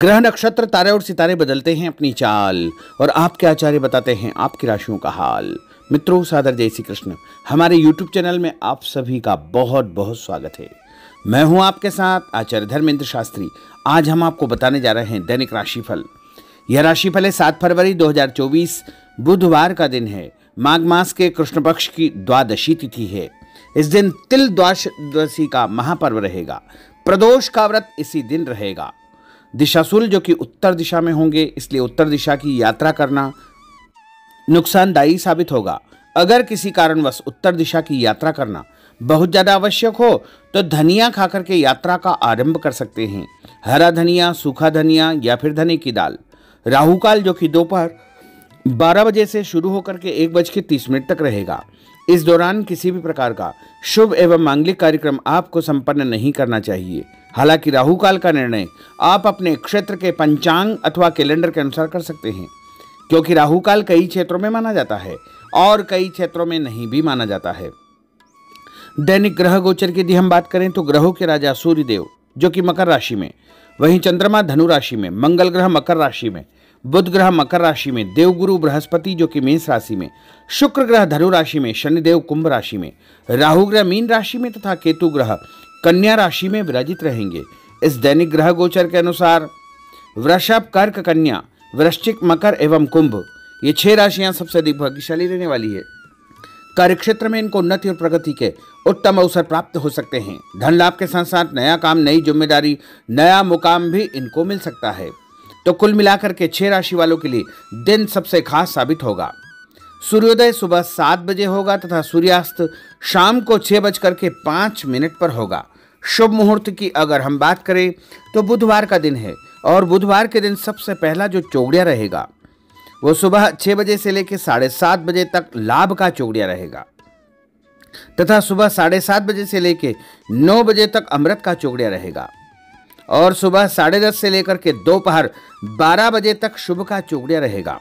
ग्रह नक्षत्र तारे और सितारे बदलते हैं अपनी चाल और आपके आचार्य बताते हैं आपकी राशियों का हाल। मित्रों, सादर जय श्री कृष्ण। हमारे YouTube चैनल में आप सभी का बहुत बहुत स्वागत है। मैं हूं आपके साथ आचार्य धर्मेंद्र शास्त्री। आज हम आपको बताने जा रहे हैं दैनिक राशिफल। यह राशिफल है 7 फरवरी 2024 बुधवार का दिन है। माघ मास के कृष्ण पक्ष की द्वादशी तिथि है। इस दिन तिल द्वादशी का महापर्व रहेगा। प्रदोष का व्रत इसी दिन रहेगा। दिशाशूल जो कि उत्तर दिशा में होंगे, इसलिए उत्तर दिशा की यात्रा करना नुकसानदायी साबित होगा। अगर किसी कारणवश उत्तर दिशा की यात्रा करना बहुत ज्यादा आवश्यक हो तो धनिया खाकर के यात्रा का आरंभ कर सकते हैं। हरा धनिया, सूखा धनिया या फिर धने की दाल। राहु काल जो कि दोपहर 12 बजे से शुरू होकर के 1:30 तक रहेगा। इस दौरान किसी भी प्रकार का शुभ एवं मांगलिक कार्यक्रम आपको संपन्न नहीं करना चाहिए। हालांकि राहु काल का निर्णय आप अपने क्षेत्र के पंचांग अथवा कैलेंडर के अनुसार कर सकते हैं, क्योंकि राहु काल कई क्षेत्रों में माना जाता है और कई क्षेत्रों में नहीं भी माना जाता है। दैनिक ग्रह गोचर की यदि हम बात करें तो ग्रहों के राजा सूर्यदेव जो कि मकर राशि में, वहीं चंद्रमा धनु राशि में, मंगल ग्रह मकर राशि में, बुध ग्रह मकर राशि में, देवगुरु बृहस्पति जो कि मेष राशि में, शुक्र ग्रह धनु राशि में, शनिदेव कुंभ राशि में, राहु ग्रह मीन राशि में तथा केतु ग्रह कन्या राशि में विराजित रहेंगे। इस दैनिक ग्रह गोचर के अनुसार वृषभ, कर्क, कन्या, वृश्चिक, मकर एवं कुंभ ये 6 राशियां सबसे अधिक भाग्यशाली रहने वाली है। कार्यक्षेत्र में इनको उन्नति और प्रगति के उत्तम अवसर प्राप्त हो सकते हैं। धन लाभ के साथ साथ नया काम, नई जिम्मेदारी, नया मुकाम भी इनको मिल सकता है। तो कुल मिलाकर के 6 राशि वालों के लिए दिन सबसे खास साबित होगा। सूर्योदय सुबह 7 बजे होगा तथा सूर्यास्त शाम को 6:05 पर होगा। शुभ मुहूर्त की अगर हम बात करें तो बुधवार का दिन है और बुधवार के दिन सबसे पहला जो चौगड़िया रहेगा वो सुबह 6 बजे से लेकर 7:30 बजे तक लाभ का चौगड़िया रहेगा तथा सुबह 7:30 बजे से लेकर 9 बजे तक अमृत का चौगड़िया रहेगा और सुबह 10:30 से लेकर के दोपहर 12 बजे तक शुभ का चौगड़िया रहेगा।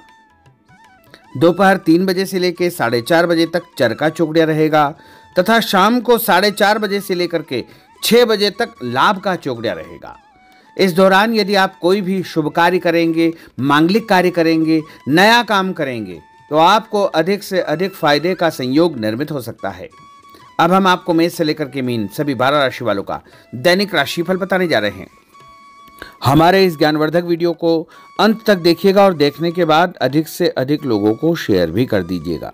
दोपहर 3 बजे से लेकर 4:30 बजे तक चर का चौगड़िया रहेगा तथा शाम को 4:30 बजे से लेकर के 6 बजे तक लाभ का चौगड़िया रहेगा। इस दौरान यदि आप कोई भी शुभ कार्य करेंगे, मांगलिक कार्य करेंगे, नया काम करेंगे तो आपको अधिक से अधिक फायदे का संयोग निर्मित हो सकता है। अब हम आपको मेष से लेकर के मीन सभी 12 राशि वालों का दैनिक राशिफल बताने जा रहे हैं। हमारे इस ज्ञानवर्धक वीडियो को अंत तक देखिएगा और देखने के बाद अधिक से अधिक लोगों को शेयर भी कर दीजिएगा।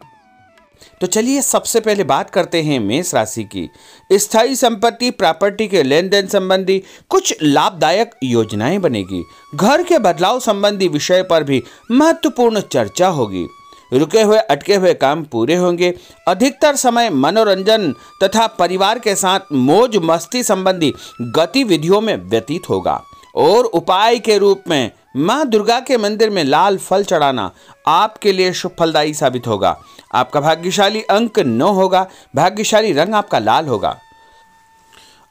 तो चलिए सबसे पहले बात करते हैं मेष राशि की। स्थायी संपत्ति, प्रॉपर्टी के लेन देन संबंधी कुछ लाभदायक योजनाएं बनेगी। घर के बदलाव संबंधी विषय पर भी महत्वपूर्ण चर्चा होगी। रुके हुए अटके हुए काम पूरे होंगे। अधिकतर समय मनोरंजन तथा परिवार के साथ मौज मस्ती संबंधी गतिविधियों में व्यतीत होगा और उपाय के रूप में मां दुर्गा के मंदिर में लाल फल चढ़ाना आपके लिए शुभ फलदायी साबित होगा। आपका भाग्यशाली अंक 9 होगा। भाग्यशाली रंग आपका लाल होगा।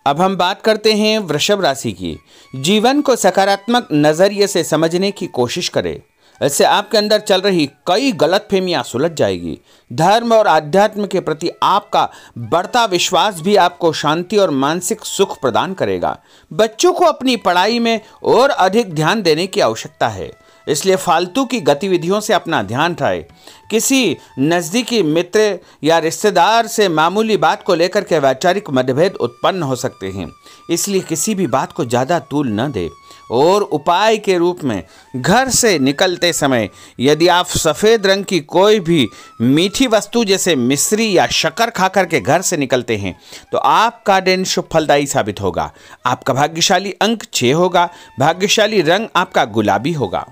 अब हम बात करते हैं वृषभ राशि की। जीवन को सकारात्मक नजरिए से समझने की कोशिश करें। इससे आपके अंदर चल रही कई गलतफहमियां सुलझ जाएगी। धर्म और आध्यात्म के प्रति आपका बढ़ता विश्वास भी आपको शांति और मानसिक सुख प्रदान करेगा। बच्चों को अपनी पढ़ाई में और अधिक ध्यान देने की आवश्यकता है, इसलिए फालतू की गतिविधियों से अपना ध्यान हटाएं। किसी नज़दीकी मित्र या रिश्तेदार से मामूली बात को लेकर के वैचारिक मतभेद उत्पन्न हो सकते हैं, इसलिए किसी भी बात को ज़्यादा तूल न दें। और उपाय के रूप में घर से निकलते समय यदि आप सफ़ेद रंग की कोई भी मीठी वस्तु जैसे मिश्री या शक्कर खाकर के घर से निकलते हैं तो आपका दिन शुभ फलदायी साबित होगा। आपका भाग्यशाली अंक 6 होगा। भाग्यशाली रंग आपका गुलाबी होगा।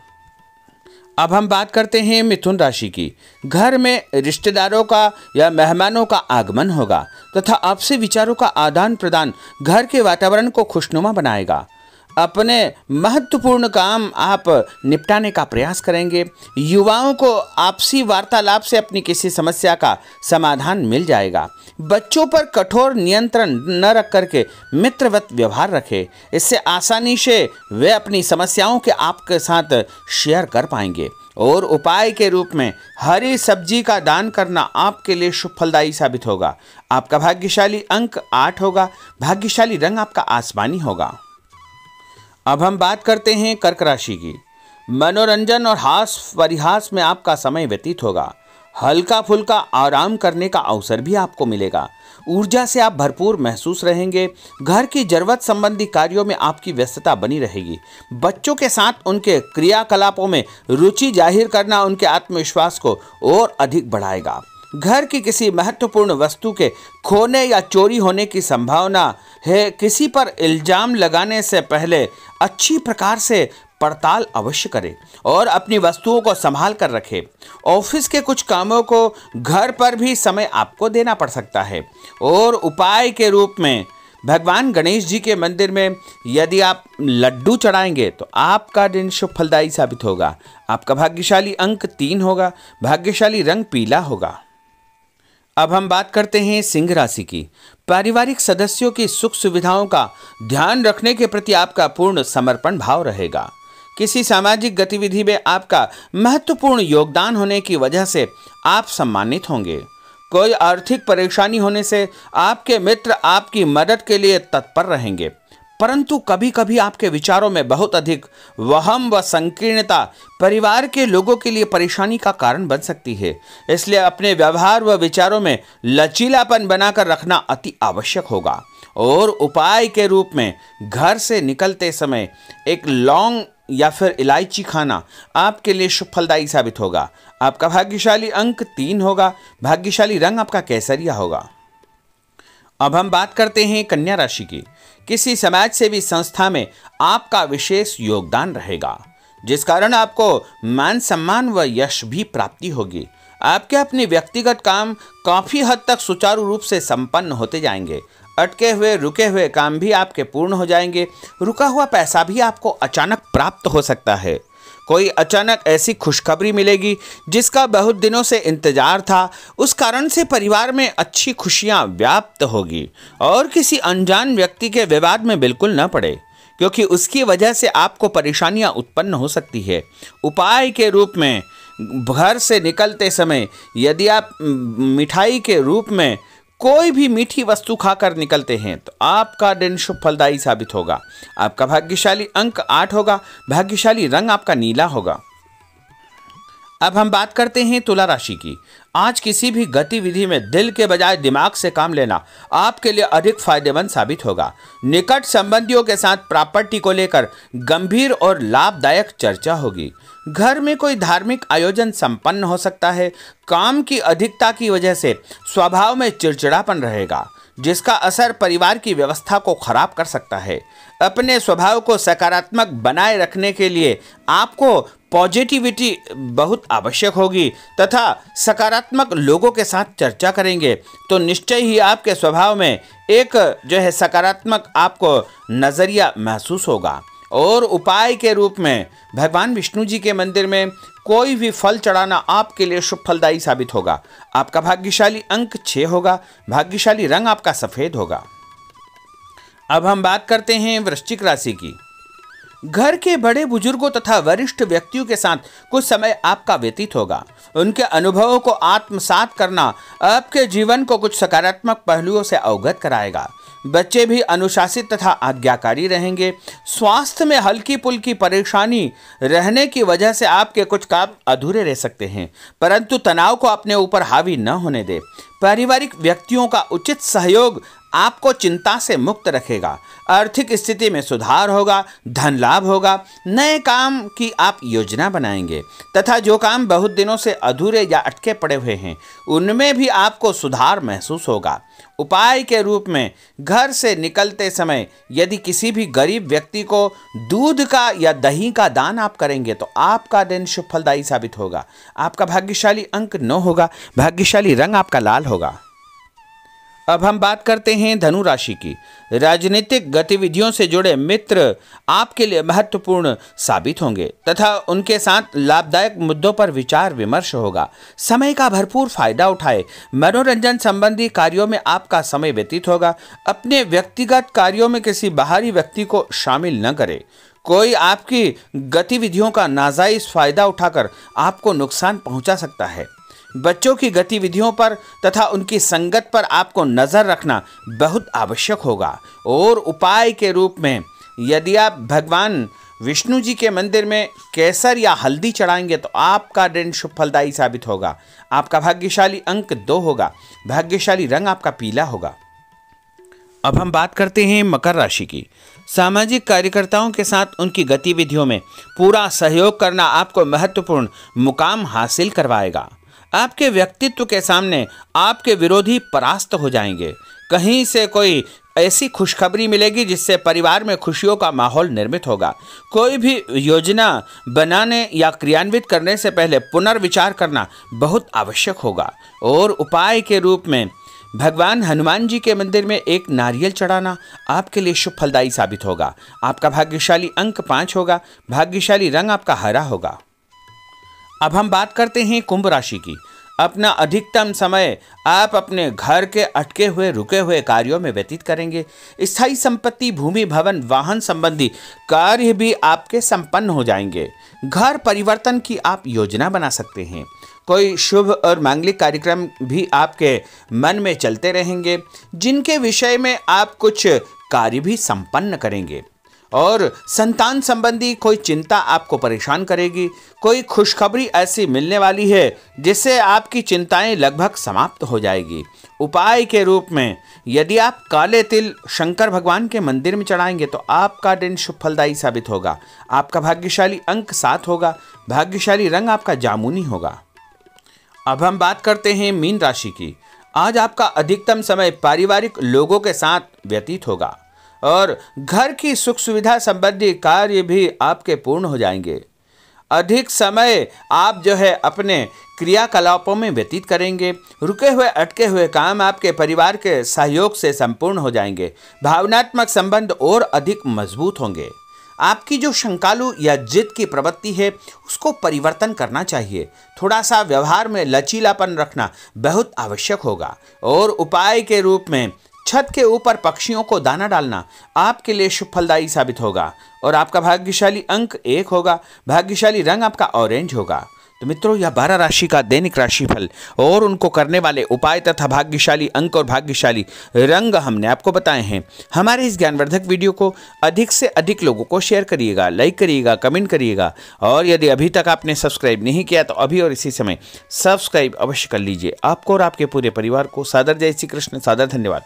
अब हम बात करते हैं मिथुन राशि की। घर में रिश्तेदारों का या मेहमानों का आगमन होगा तथा आपसी विचारों का आदान प्रदान घर के वातावरण को खुशनुमा बनाएगा। अपने महत्वपूर्ण काम आप निपटाने का प्रयास करेंगे। युवाओं को आपसी वार्तालाप से अपनी किसी समस्या का समाधान मिल जाएगा। बच्चों पर कठोर नियंत्रण न रख करके मित्रवत व्यवहार रखें। इससे आसानी से वे अपनी समस्याओं के आपके साथ शेयर कर पाएंगे। और उपाय के रूप में हरी सब्जी का दान करना आपके लिए शुभ फलदायी साबित होगा। आपका भाग्यशाली अंक 8 होगा। भाग्यशाली रंग आपका आसमानी होगा। अब हम बात करते हैं कर्क राशि की। मनोरंजन और हास परिहास में आपका समय व्यतीत होगा। हल्का फुल्का आराम करने का अवसर भी आपको मिलेगा। ऊर्जा से आप भरपूर महसूस रहेंगे। घर की जरूरत संबंधी कार्यों में आपकी व्यस्तता बनी रहेगी। बच्चों के साथ उनके क्रियाकलापों में रुचि जाहिर करना उनके आत्मविश्वास को और अधिक बढ़ाएगा। घर की किसी महत्वपूर्ण वस्तु के खोने या चोरी होने की संभावना है। किसी पर इल्जाम लगाने से पहले अच्छी प्रकार से पड़ताल अवश्य करें और अपनी वस्तुओं को संभाल कर रखें। ऑफिस के कुछ कामों को घर पर भी समय आपको देना पड़ सकता है। और उपाय के रूप में भगवान गणेश जी के मंदिर में यदि आप लड्डू चढ़ाएंगे तो आपका दिन शुभ फलदायी साबित होगा। आपका भाग्यशाली अंक 3 होगा। भाग्यशाली रंग पीला होगा। अब हम बात करते हैं सिंह राशि की। पारिवारिक सदस्यों की सुख सुविधाओं का ध्यान रखने के प्रति आपका पूर्ण समर्पण भाव रहेगा। किसी सामाजिक गतिविधि में आपका महत्वपूर्ण योगदान होने की वजह से आप सम्मानित होंगे। कोई आर्थिक परेशानी होने से आपके मित्र आपकी मदद के लिए तत्पर रहेंगे, परंतु कभी कभी आपके विचारों में बहुत अधिक वहम व संकीर्णता परिवार के लोगों के लिए परेशानी का कारण बन सकती है। इसलिए अपने व्यवहार व विचारों में लचीलापन बनाकर रखना अति आवश्यक होगा। और उपाय के रूप में घर से निकलते समय एक लौंग या फिर इलायची खाना आपके लिए शुभ फलदायी साबित होगा। आपका भाग्यशाली अंक 3 होगा। भाग्यशाली रंग आपका केसरिया होगा। अब हम बात करते हैं कन्या राशि की। किसी समाज सेवी संस्था में आपका विशेष योगदान रहेगा, जिस कारण आपको मान सम्मान व यश भी प्राप्ति होगी। आपके अपने व्यक्तिगत काम काफी हद तक सुचारू रूप से संपन्न होते जाएंगे। अटके हुए रुके हुए काम भी आपके पूर्ण हो जाएंगे। रुका हुआ पैसा भी आपको अचानक प्राप्त हो सकता है। कोई अचानक ऐसी खुशखबरी मिलेगी जिसका बहुत दिनों से इंतजार था। उस कारण से परिवार में अच्छी खुशियां व्याप्त होगी। और किसी अनजान व्यक्ति के विवाद में बिल्कुल न पड़े, क्योंकि उसकी वजह से आपको परेशानियां उत्पन्न हो सकती है। उपाय के रूप में घर से निकलते समय यदि आप मिठाई के रूप में कोई भी मीठी वस्तु खाकर निकलते हैं तो आपका दिन शुभ फलदायी साबित होगा। आपका भाग्यशाली अंक 8 होगा। भाग्यशाली रंग आपका नीला होगा। अब हम बात करते हैं तुला राशि की। आज किसी भी गतिविधि में दिल के बजाय दिमाग से काम लेना आपके लिए अधिक फायदेमंद साबित होगा। निकट संबंधियों के साथ प्रॉपर्टी को लेकर गंभीर और लाभदायक चर्चा होगी। घर में कोई धार्मिक आयोजन संपन्न हो सकता है। काम की अधिकता की वजह से स्वभाव में चिड़चिड़ापन रहेगा, जिसका असर परिवार की व्यवस्था को खराब कर सकता है। अपने स्वभाव को सकारात्मक बनाए रखने के लिए आपको पॉजिटिविटी बहुत आवश्यक होगी तथा सकारात्मक लोगों के साथ चर्चा करेंगे तो निश्चय ही आपके स्वभाव में एक सकारात्मक आपको नज़रिया महसूस होगा। और उपाय के रूप में भगवान विष्णु जी के मंदिर में कोई भी फल चढ़ाना आपके लिए शुभ फलदायी साबित होगा। आपका भाग्यशाली अंक 6 होगा। भाग्यशाली रंग आपका सफेद होगा। अब हम बात करते हैं वृश्चिक राशि की। घर के बड़े बुजुर्गों तथा वरिष्ठ व्यक्तियों के साथ कुछ समय आपका व्यतीत होगा। उनके अनुभवों को आत्मसात करना आपके जीवन को कुछ सकारात्मक पहलुओं से अवगत कराएगा। बच्चे भी अनुशासित तथा आज्ञाकारी रहेंगे। स्वास्थ्य में हल्की पुल्की परेशानी रहने की वजह से आपके कुछ काम अधूरे रह सकते हैं, परंतु तनाव को अपने ऊपर हावी न होने दें। पारिवारिक व्यक्तियों का उचित सहयोग आपको चिंता से मुक्त रखेगा। आर्थिक स्थिति में सुधार होगा। धन लाभ होगा। नए काम की आप योजना बनाएंगे तथा जो काम बहुत दिनों से अधूरे या अटके पड़े हुए हैं उनमें भी आपको सुधार महसूस होगा। उपाय के रूप में घर से निकलते समय यदि किसी भी गरीब व्यक्ति को दूध का या दही का दान आप करेंगे तो आपका दिन शुभ फलदायी साबित होगा। आपका भाग्यशाली अंक 9 होगा। भाग्यशाली रंग आपका लाल होगा। अब हम बात करते हैं धनु राशि की। राजनीतिक गतिविधियों से जुड़े मित्र आपके लिए महत्वपूर्ण साबित होंगे तथा उनके साथ लाभदायक मुद्दों पर विचार विमर्श होगा। समय का भरपूर फायदा उठाए। मनोरंजन संबंधी कार्यों में आपका समय व्यतीत होगा। अपने व्यक्तिगत कार्यों में किसी बाहरी व्यक्ति को शामिल न करें। कोई आपकी गतिविधियों का नाजायज फायदा उठाकर आपको नुकसान पहुंचा सकता है। बच्चों की गतिविधियों पर तथा उनकी संगत पर आपको नजर रखना बहुत आवश्यक होगा। और उपाय के रूप में यदि आप भगवान विष्णु जी के मंदिर में केसर या हल्दी चढ़ाएंगे तो आपका दिन शुभ फलदायी साबित होगा। आपका भाग्यशाली अंक 2 होगा। भाग्यशाली रंग आपका पीला होगा। अब हम बात करते हैं मकर राशि की। सामाजिक कार्यकर्ताओं के साथ उनकी गतिविधियों में पूरा सहयोग करना आपको महत्वपूर्ण मुकाम हासिल करवाएगा। आपके व्यक्तित्व के सामने आपके विरोधी परास्त हो जाएंगे। कहीं से कोई ऐसी खुशखबरी मिलेगी जिससे परिवार में खुशियों का माहौल निर्मित होगा। कोई भी योजना बनाने या क्रियान्वित करने से पहले पुनर्विचार करना बहुत आवश्यक होगा। और उपाय के रूप में भगवान हनुमान जी के मंदिर में एक नारियल चढ़ाना आपके लिए शुभ फलदायी साबित होगा। आपका भाग्यशाली अंक 5 होगा। भाग्यशाली रंग आपका हरा होगा। अब हम बात करते हैं कुंभ राशि की। अपना अधिकतम समय आप अपने घर के अटके हुए रुके हुए कार्यों में व्यतीत करेंगे। स्थायी संपत्ति, भूमि, भवन, वाहन संबंधी कार्य भी आपके संपन्न हो जाएंगे। घर परिवर्तन की आप योजना बना सकते हैं। कोई शुभ और मांगलिक कार्यक्रम भी आपके मन में चलते रहेंगे, जिनके विषय में आप कुछ कार्य भी संपन्न करेंगे। और संतान संबंधी कोई चिंता आपको परेशान करेगी। कोई खुशखबरी ऐसी मिलने वाली है जिससे आपकी चिंताएं लगभग समाप्त हो जाएगी। उपाय के रूप में यदि आप काले तिल शंकर भगवान के मंदिर में चढ़ाएंगे तो आपका दिन शुभ फलदायी साबित होगा। आपका भाग्यशाली अंक 7 होगा। भाग्यशाली रंग आपका जामुनी होगा। अब हम बात करते हैं मीन राशि की। आज आपका अधिकतम समय पारिवारिक लोगों के साथ व्यतीत होगा और घर की सुख सुविधा संबंधी कार्य भी आपके पूर्ण हो जाएंगे। अधिक समय आप अपने क्रियाकलापों में व्यतीत करेंगे। रुके हुए अटके हुए काम आपके परिवार के सहयोग से संपूर्ण हो जाएंगे। भावनात्मक संबंध और अधिक मजबूत होंगे। आपकी जो शंकालु या जिद की प्रवृत्ति है उसको परिवर्तन करना चाहिए। थोड़ा सा व्यवहार में लचीलापन रखना बहुत आवश्यक होगा। और उपाय के रूप में छत के ऊपर पक्षियों को दाना डालना आपके लिए शुभ फलदायी साबित होगा। और आपका भाग्यशाली अंक 1 होगा। भाग्यशाली रंग आपका ऑरेंज होगा। तो मित्रों, यह 12 राशि का दैनिक राशिफल और उनको करने वाले उपाय तथा भाग्यशाली अंक और भाग्यशाली रंग हमने आपको बताए हैं। हमारे इस ज्ञानवर्धक वीडियो को अधिक से अधिक लोगों को शेयर करिएगा, लाइक करिएगा, कमेंट करिएगा। और यदि अभी तक आपने सब्सक्राइब नहीं किया तो अभी और इसी समय सब्सक्राइब अवश्य कर लीजिए। आपको और आपके पूरे परिवार को सादर जय श्री कृष्ण, सादर धन्यवाद।